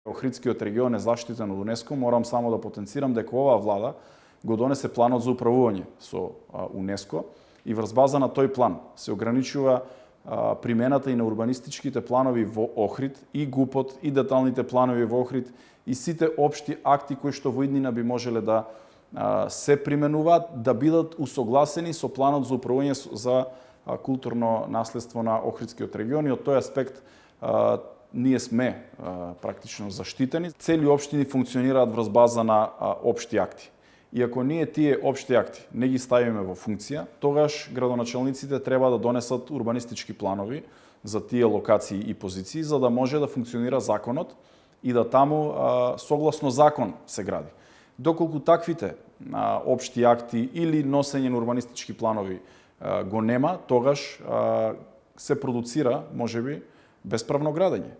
Охридскиот регион е заштитен од УНЕСКО, морам само да потенцирам дека оваа влада го донесе планот за управување со УНЕСКО и врз база на тој план се ограничува примената и на урбанистичките планови во Охрид, и ГУПот, и деталните планови во Охрид, и сите општи акти кои што во иднина би можеле да се применуваат, да бидат усогласени со планот за управување за културно наследство на Охридскиот регион, и од тој аспект ние сме практично заштитени. Цели општини функционираат врз база на општи акти. И ако ние тие општи акти не ги ставиме во функција, тогаш градоначалниците треба да донесат урбанистички планови за тие локации и позиции, за да може да функционира законот и да таму согласно закон се гради. Доколку таквите општи акти или носење на урбанистички планови го нема, тогаш се продуцира, можеби, bespravno gradanje.